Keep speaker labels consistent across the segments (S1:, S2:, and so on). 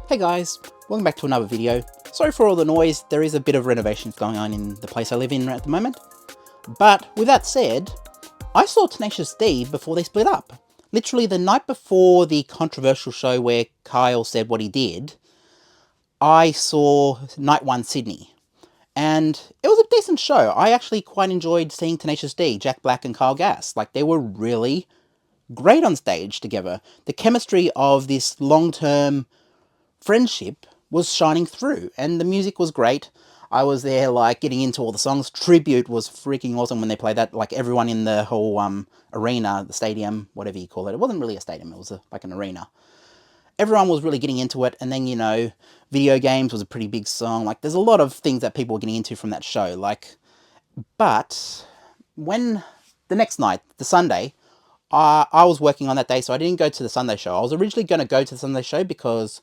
S1: Hey guys, welcome back to another video. Sorry for all the noise, there is a bit of renovations going on in the place I live in at the moment. But with that said, I saw Tenacious D before they split up. Literally the night before the controversial show where Kyle said what he did, I saw Night 1 Sydney. And it was a decent show. I actually quite enjoyed seeing Tenacious D, Jack Black and Kyle Gass. Like, they were really great on stage together. The chemistry of this long-term friendship was shining through, and the music was great. I was there, like, getting into all the songs. Tribute was freaking awesome when they played that. Like, everyone in the whole arena, the stadium, whatever you call it. It wasn't really a stadium, it was like an arena. Everyone was really getting into it, and then, you know, Video Games was a pretty big song. Like, there's a lot of things that people were getting into from that show. Like, but when the next night, the Sunday, I was working on that day, so I didn't go to the Sunday show. I was originally going to go to the Sunday show because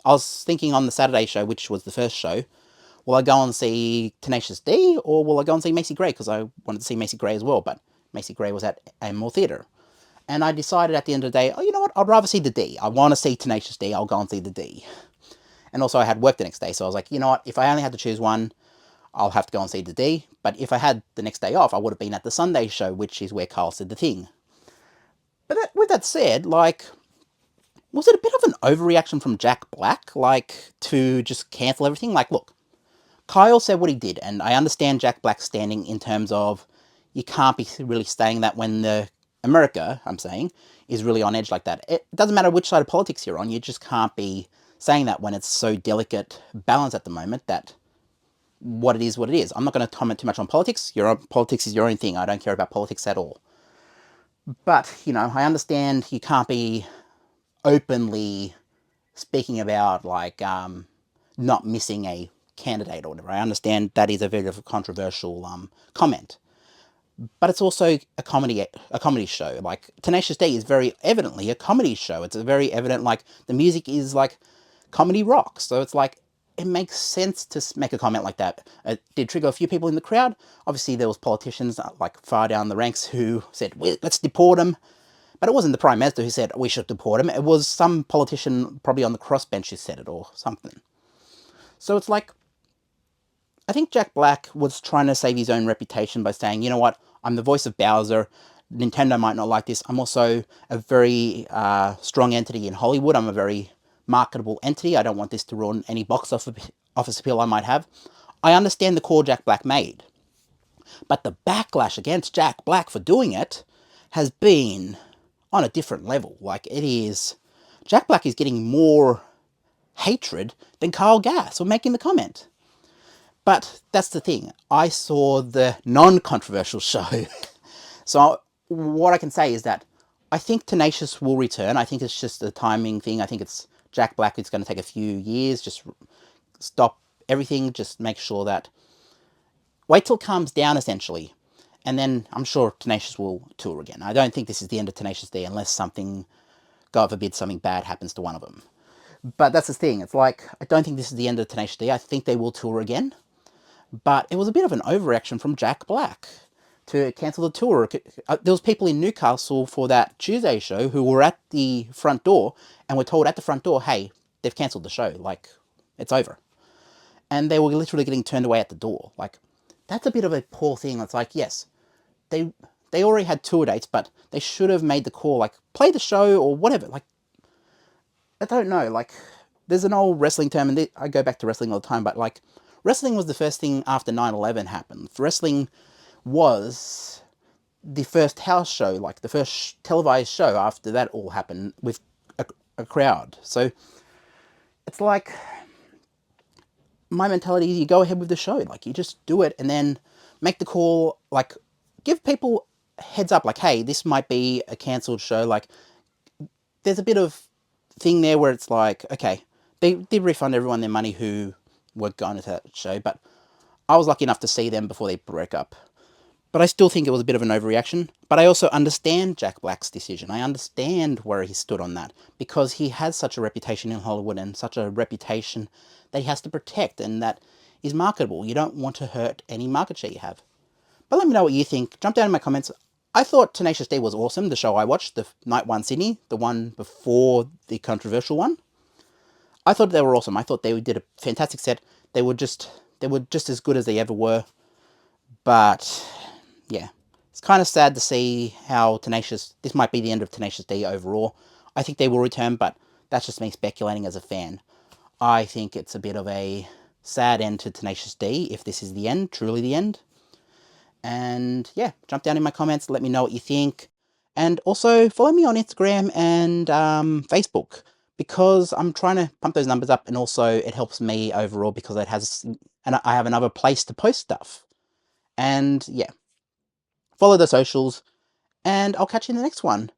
S1: I was thinking on the Saturday show, which was the first show, will I go and see Tenacious D, or will I go and see Macy Gray? Because I wanted to see Macy Gray as well, but Macy Gray was at Amore Theatre. And I decided at the end of the day, oh, you know what, I'd rather see the D. I want to see Tenacious D, I'll go and see the D. And also I had work the next day, so I was like, you know what, if I only had to choose one, I'll have to go and see the D. But if I had the next day off, I would have been at the Sunday show, which is where Carl said the thing. But with that said, like, was it a bit of an overreaction from Jack Black, like, to just cancel everything? Like, look, Kyle said what he did, and I understand Jack Black's standing in terms of you can't be really saying that when the America, I'm saying, is really on edge like that. It doesn't matter which side of politics you're on, you just can't be saying that when it's so delicate balance at the moment that what it is, what it is. I'm not going to comment too much on politics. Politics is your own thing. I don't care about politics at all. But, you know, I understand you can't be openly speaking about, like, not missing a candidate or whatever. I understand that is a very controversial comment. But it's also a comedy show. Like, Tenacious D is very evidently a comedy show. It's a very evident, like, the music is, like, comedy rock. So it's like, it makes sense to make a comment like that. It did trigger a few people in the crowd. Obviously, there was politicians, like, far down the ranks who said, well, let's deport him. But it wasn't the Prime Minister who said, we should deport him. It was some politician probably on the crossbench who said it or something. So it's like, I think Jack Black was trying to save his own reputation by saying, you know what, I'm the voice of Bowser. Nintendo might not like this. I'm also a very strong entity in Hollywood. I'm a very marketable entity. I don't want this to ruin any box office appeal I might have. I understand the call Jack Black made. But the backlash against Jack Black for doing it has been on a different level. Like, it is... Jack Black is getting more hatred than Kyle Gass for making the comment. But that's the thing. I saw the non-controversial show. So what I can say is that I think Tenacious will return. I think it's just a timing thing. I think it's Jack Black. It's going to take a few years. Just stop everything. Just make sure that... Wait till it calms down, essentially. And then I'm sure Tenacious will tour again. I don't think this is the end of Tenacious D unless something, God forbid, something bad happens to one of them. But that's the thing. It's like, I don't think this is the end of Tenacious D. I think they will tour again. But it was a bit of an overreaction from Jack Black to cancel the tour. There was people in Newcastle for that Tuesday show who were at the front door and were told at the front door, hey, they've cancelled the show. Like, it's over. And they were literally getting turned away at the door. Like, that's a bit of a poor thing. It's like, yes, they already had tour dates, but they should have made the call, like, play the show or whatever. Like, I don't know. Like, there's an old wrestling term, and I go back to wrestling all the time, but, like, wrestling was the first thing after 9/11 happened. Wrestling was the first house show, like the first televised show after that all happened with a crowd. So it's like, my mentality is you go ahead with the show. Like, you just do it and then make the call, like, give people heads up, like, hey, this might be a cancelled show. Like, there's a bit of thing there where it's like, okay, they did refund everyone their money who were going to that show, but I was lucky enough to see them before they broke up. But I still think it was a bit of an overreaction. But I also understand Jack Black's decision. I understand where he stood on that, because he has such a reputation in Hollywood and such a reputation that he has to protect and that is marketable. You don't want to hurt any market share you have. But let me know what you think. Jump down in my comments. I thought Tenacious D was awesome, the show I watched, the Night One Sydney, the one before the controversial one. I thought they were awesome. I thought they did a fantastic set. They were just as good as they ever were. But yeah, it's kind of sad to see how this might be the end of Tenacious D overall. I think they will return, but that's just me speculating as a fan. I think it's a bit of a sad end to Tenacious D if this is the end, truly the end. And yeah, jump down in my comments, let me know what you think. And also follow me on Instagram and Facebook, because I'm trying to pump those numbers up, and also it helps me overall because I have another place to post stuff. And yeah, follow the socials, and I'll catch you in the next one.